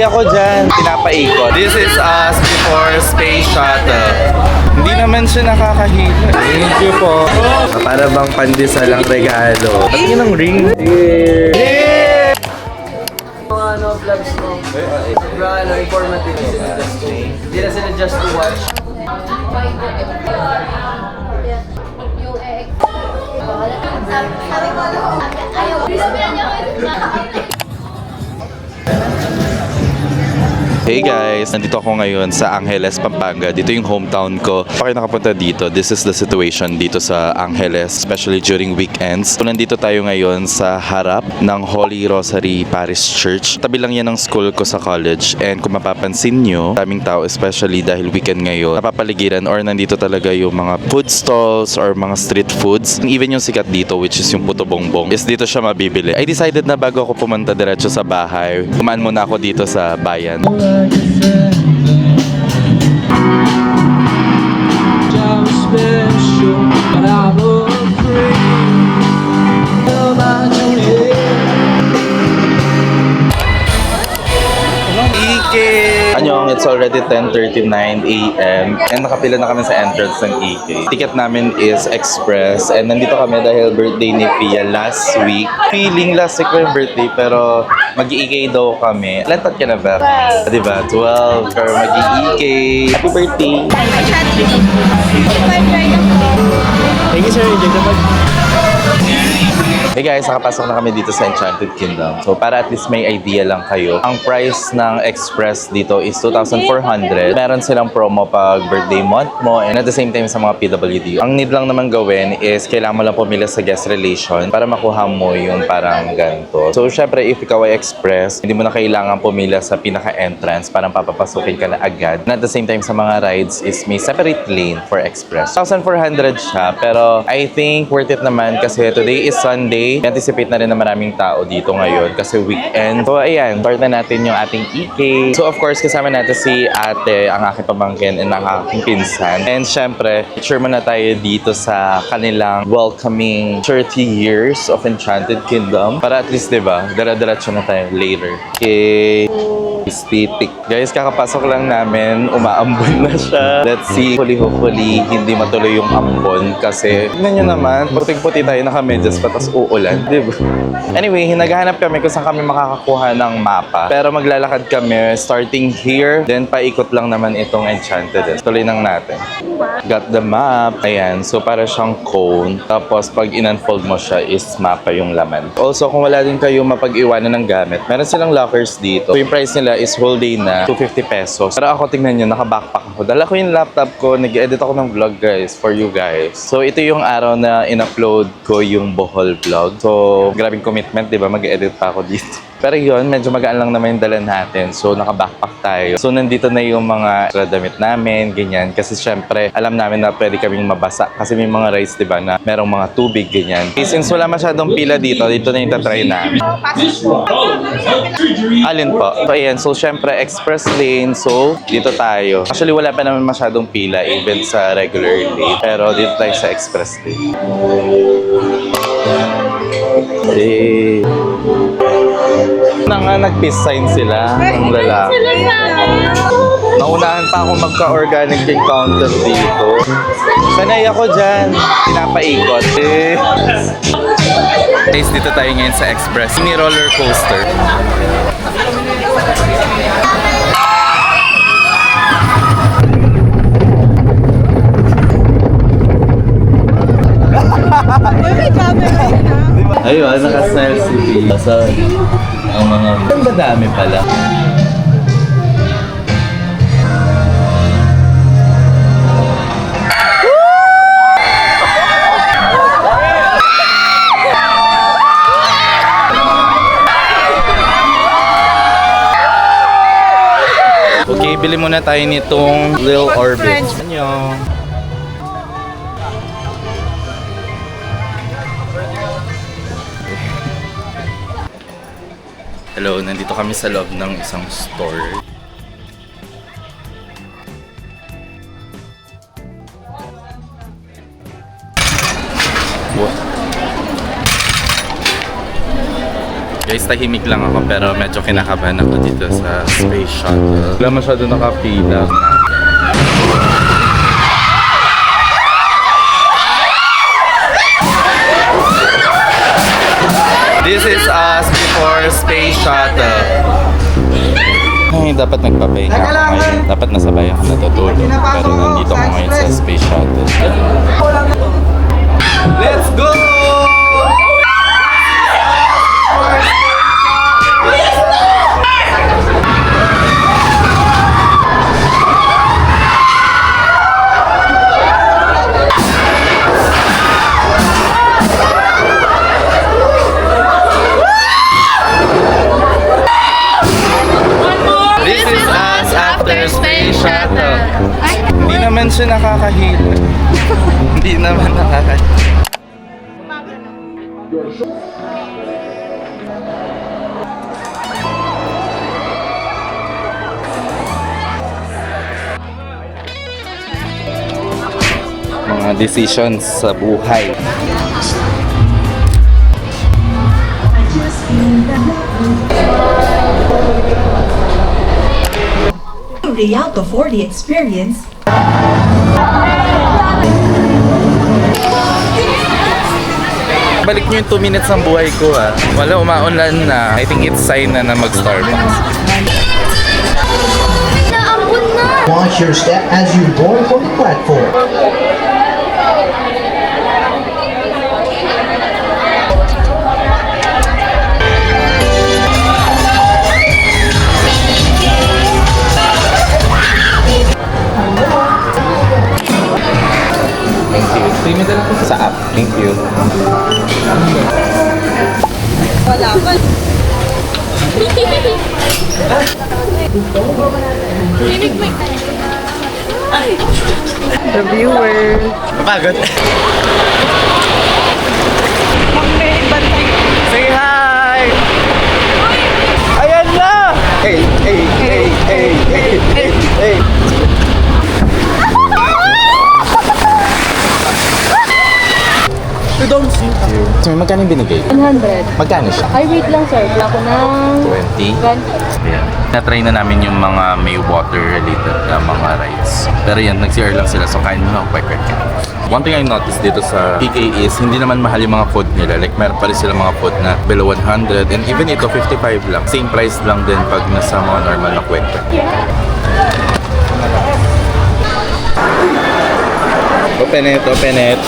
ako dyan. Pinapaikot. This is us before Space Shuttle. Hindi naman siya nakakahila. Thank you po. Para bang pandesal ang regalo. At yun ang ring. Yeah! Ano, vlogs mo. Ano, informative. Hindi na sila just to watch. Hey guys! Nandito ako ngayon sa Angeles, Pampanga. Dito yung hometown ko. Bakit nakapunta dito? This is the situation dito sa Angeles, especially during weekends. So, nandito tayo ngayon sa harap ng Holy Rosary Parish Church. Tabi lang yan ng school ko sa college. And kung mapapansin nyo, daming tao, especially dahil weekend ngayon, napapaligiran or nandito talaga yung mga food stalls or mga street foods. Even yung sikat dito, which is yung puto bongbong, is dito siya mabibili. I decided na bago ako pumunta diretso sa bahay, kumaan muna ako dito sa bayan. Anyong, it's already 10:39 a.m. and nakapila na kami sa entrance ng EK. Ticket namin is express and nandito kami dahil birthday ni Pia last week. Feeling last week ko yung birthday pero mag-EK daw kami. Ilan taon ka na ba? Diba? 12. Pero mag-EK. Happy birthday! Thank you, sir. Hey guys, nakapasok na kami dito sa Enchanted Kingdom. So para at least may idea lang kayo, ang price ng express dito is 2,400. Meron silang promo pag birthday month mo and at the same time sa mga PWD. Ang need lang naman gawin is kailangan mo lang pumila sa guest relation para makuha mo yung parang ganito. So syempre if ikaw ay express, hindi mo na kailangan pumila sa pinaka-entrance, parang papapasukin ka na agad. And at the same time sa mga rides is may separate lane for express. 2,400 siya pero I think worth it naman kasi today is Sunday. Anticipate na rin na maraming tao dito ngayon kasi weekend. So ayan, start na natin yung ating EK. So of course, kasama natin si ate, ang aking pamangkin and ang aking pinsan. And syempre, picture muna tayo dito sa kanilang welcoming 30 years of Enchanted Kingdom. Para at least, diba, dara-diretso na tayo later. Okay. Aesthetic. Guys, kakapasok lang namin, umaambon na siya. Let's see, hopefully, hindi matuloy yung ambon kasi, tignan nyo naman, puting-puti tayo nakamedyas pa, tas uulan, diba? Anyway, naghahanap kami kung saan kami makakakuha ng mapa. Pero maglalakad kami, starting here, then paikot lang naman itong Enchanted. Tuloy lang natin. Got the map. Ayan, so para siyang cone. Tapos, pag in-unfold mo siya, is mapa yung laman. Also, kung wala din kayo mapag-iwanan ng gamit, meron silang lockers dito. So, yung price nila is whole day na 250 pesos. Pero ako, tingnan nyo, naka-backpack ako. Dala ko yung laptop ko, nag-edit ako ng vlog guys, for you guys. So ito yung araw na in-upload ko yung Bohol vlog. So grabing commitment, di ba? Mag-edit pa ako dito. Pero yun, medyo magaan lang naman yung dala natin. So naka-backpack tayo. So nandito na yung mga damit namin, ganyan. Kasi syempre, alam namin na pwede kaming mabasa. Kasi may mga rides, di ba, na merong mga tubig, ganyan. Since wala masyadong pila dito, dito na yung tatry namin. Alin po? So ayan, so syempre express lane, so dito tayo. Actually wala pa naman masyadong pila even sa regular lane, pero dito tayo sa express lane. Okay. Nag-peace sign sila ng lalaki. Naunahan pa ako magka-organic encounter dito. Sanay ako dyan. Pinapaikot. Guys, dito tayo ngayon sa express. Mini roller coaster. Ayun, naka-smile si Pia. So, ang mga... Ang madami pala. Okay, bili muna tayo nitong Lil Orbit. Annyeong. Hello, nandito kami sa loob ng isang store. What? Guys, tahimik lang ako pero medyo kinakabahan ako dito sa space shuttle. Wala masyado nakapila. This is us before space shuttle. Ay, dapat nagpapahinga ako ngayon. Dapat nasabay ako natutulog. Pero nandito ako ngayon sa space shuttle. Let's go! This is us after space shuttle. Hindi naman siya nakakahila. Hindi naman nakakahila. Mga decisions sa buhay. The Alto 40 experience. Balik niyo yung 2 minutes ng buhay ko ah. Wala, umaulan na. I think it's sign na mag-Starbucks. Watch your step as you board for the platform. Thank you. Payment na lang po sa app. Thank you. Wala pa. The viewer. Pagod. Say hi! Ayan na! Hey, hey, hey, hey, hey, hey, hey. So, magkano yung binigay? 100. Magkano siya? Ay, wait lang sir. Wala ko ng 20? 20. Yeah. Na-try na namin yung mga may water-related na mga rides. Pero yan, nag-CR lang sila, so kain mo na ako quick. One thing I noticed dito sa PK is hindi naman mahal yung mga food nila. Like, meron pa rin sila mga food na below 100. And even ito, 55 lang. Same price lang din pag nasa mga normal na kwenta. Open it, open it.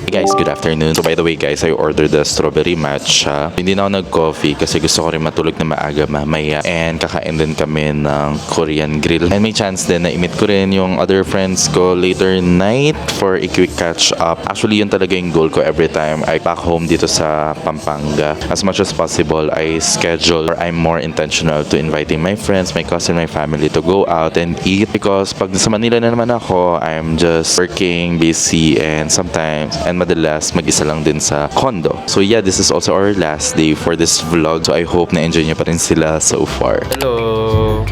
Hey guys, good afternoon. So by the way guys, I ordered the strawberry matcha. Hindi na ako nag-coffee kasi gusto ko rin matulog na maaga mamaya. And kakain din kami ng Korean grill. And may chance din na i-meet ko rin yung other friends ko later night for a quick catch up. Actually, yun talaga yung goal ko every time I back home dito sa Pampanga. As much as possible, I schedule or I'm more intentional to inviting my friends, my cousin, my family to go out and eat. Because pag sa Manila na naman ako, I'm just working, busy, and sometimes madalas mag-isa lang din sa condo. So yeah, this is also our last day for this vlog. So I hope na-enjoy niyo pa rin sila so far. Hello!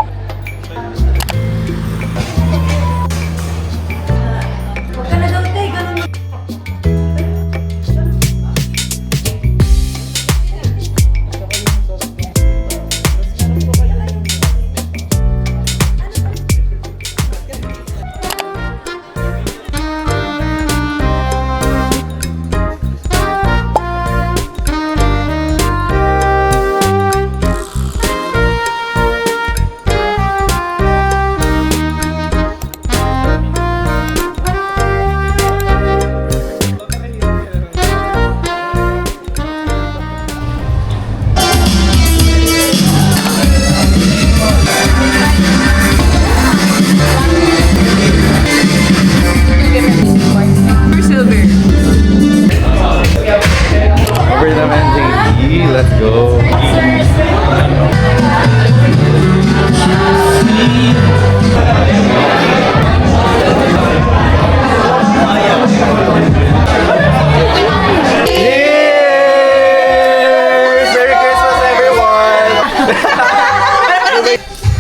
Let's go.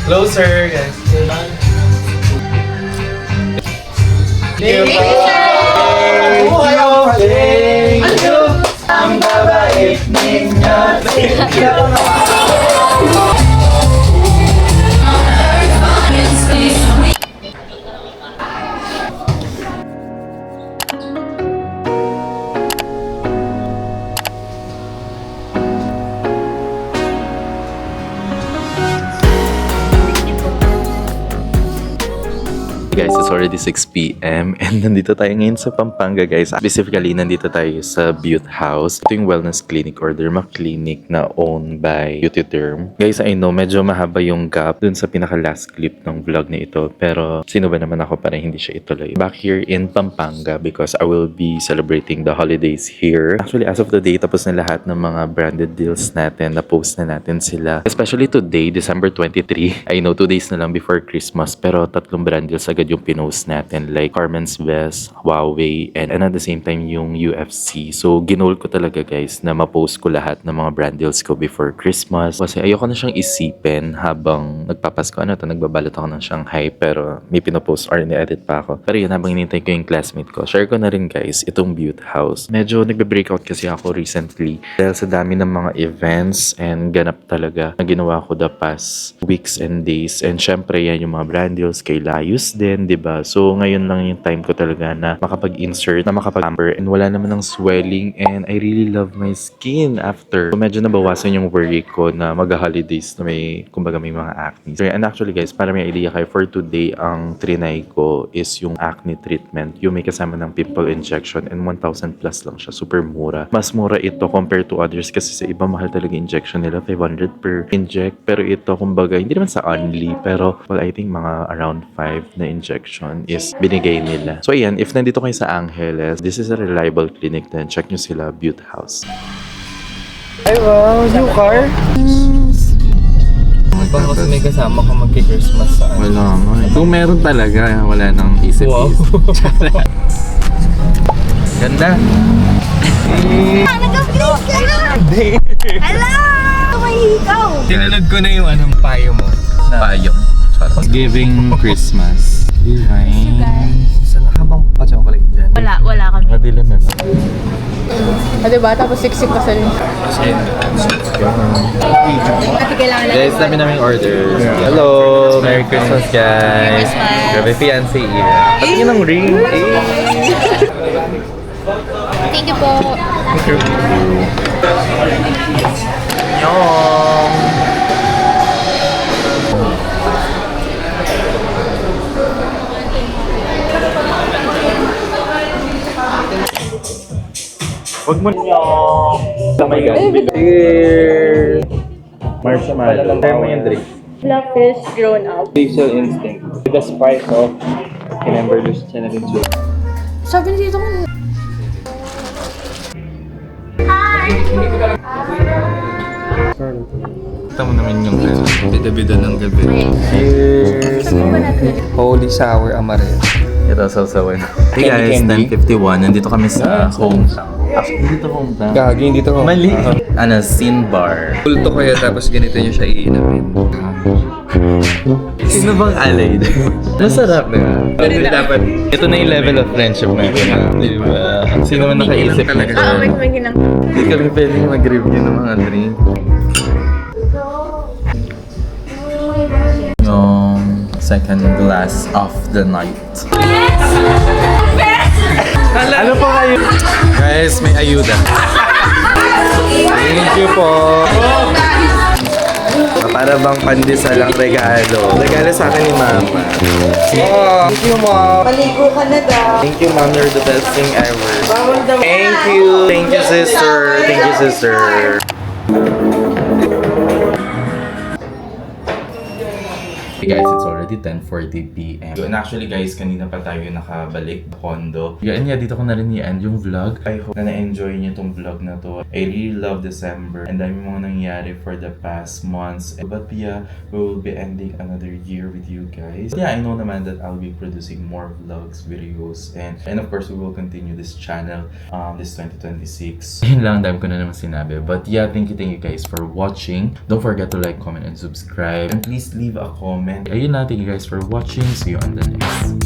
Closer, guys. Guys, it's already 6 p.m. and nandito tayo ngayon sa Pampanga, guys. Specifically, nandito tayo sa Beauty House. Ito yung wellness clinic or derma clinic na owned by Beauty Derm. Guys, I know, medyo mahaba yung gap dun sa pinaka-last clip ng vlog na ito. Pero, sino ba naman ako para hindi siya ituloy? Back here in Pampanga because I will be celebrating the holidays here. Actually, as of today, tapos na lahat ng mga branded deals natin. Na-post na natin sila. Especially today, December 23. I know, 2 days na lang before Christmas. Pero 3 brand deals agad yung pinost natin like Carmen's Best, Huawei, and at the same time yung UFC. So, ginol ko talaga guys na ma-post ko lahat ng mga brand deals ko before Christmas. Kasi ayoko na siyang isipin habang nagpapasko. Nagbabalot ako ng Shanghai pero may pinopost or ni-edit pa ako. Pero yun, habang inintay ko yung classmate ko, share ko na rin guys itong Beauty House. Medyo nagbe-breakout kasi ako recently dahil sa dami ng mga events and ganap talaga na ginawa ko the past weeks and days. And syempre yan yung mga brand deals kay Layus din, diba? So, ngayon lang yung time ko talaga na makapag-insert, na makapag-pamper, and wala naman ng swelling, and I really love my skin after. So, medyo nabawasan yung worry ko na mag-holidays na may, kumbaga may mga acne. So, and actually guys, para may idea kayo, for today, ang trinay ko is yung acne treatment. Yung may kasama ng pimple injection, and 1,000 plus lang siya. Super mura. Mas mura ito compared to others kasi sa iba, mahal talaga injection nila. 500 per inject. Pero ito, kumbaga, hindi naman sa only, pero well, I think mga around 5 na injection is binigay nila. So ayan, if nandito kayo sa Angeles, this is a reliable clinic then check nyo sila, Beauty House. Ay wow, new car? Baka kasi may kasama ko magki-Christmas sa ano. Wala nga. Kung meron talaga, wala nang isip-isip. Wow. Ganda. Nag-upgrade ka na! Hello! May hikaw! Tinunod ko na yung anong payo mo. Payong. Giving Christmas. Divine. Sa nakabang pa chocolate dyan. Wala kami. Madilim na. Diba? Tapos siksik pa sa rin. Ate, kailangan natin. Guys, dami naming orders. Hello! Merry Christmas, guys! Christmas. Grabe, fiancé year. Pati nyo ng ring. Thank you po. Yum! Huwag mo Tamay guys. Cheers! Marshmallow. Try mo yung drink. Blackfish grown up. Facial instinct. With the spice of Kinemberlus Channel Chu. Sabi ni dito ko. Ito mo naman yung Bida-bida ng gabi. Cheers! Holy sour amaretto. Ito, sausawan. Hey guys, Candy. 10:51. Nandito kami sa hometown. Actually, dito hometown. Gagi, hindi to. Mali. Ano, Scene Bar. Kulto ko yan tapos ganito nyo siya iinamin. Sino bang alay? Masarap na. Dapat, ito na yung level of friendship natin. Di ba? Sino man nakaisip na May ginang. Hindi kami pwedeng mag-review ng mga drink. Yung second glass of the night. Ano pa kayo? Guys, may ayuda. Thank you po. Para bang pandesal ang regalo. Regalo sa akin ni Mama. Oh, thank you, Mom. Maligo ka na daw. Thank you, Mom. You're the best thing ever. Thank you. Thank you, sister. Thank you, sister. Hey guys, it's already 10:40 p.m. And actually guys, kanina pa tayo nakabalik condo. Yan nga, dito ko na rin i-end yung vlog. I hope na na-enjoy niyo tong vlog na to. I really love December. And dami mga nangyari for the past months. But yeah, we will be ending another year with you guys. Yeah, I know naman that I'll be producing more vlogs, videos, and of course, we will continue this channel this 2026. Yun lang, dami ko na naman sinabi. But yeah, thank you guys for watching. Don't forget to like, comment, and subscribe. And please leave a comment. Ayun na, thank you guys for watching. See you on the next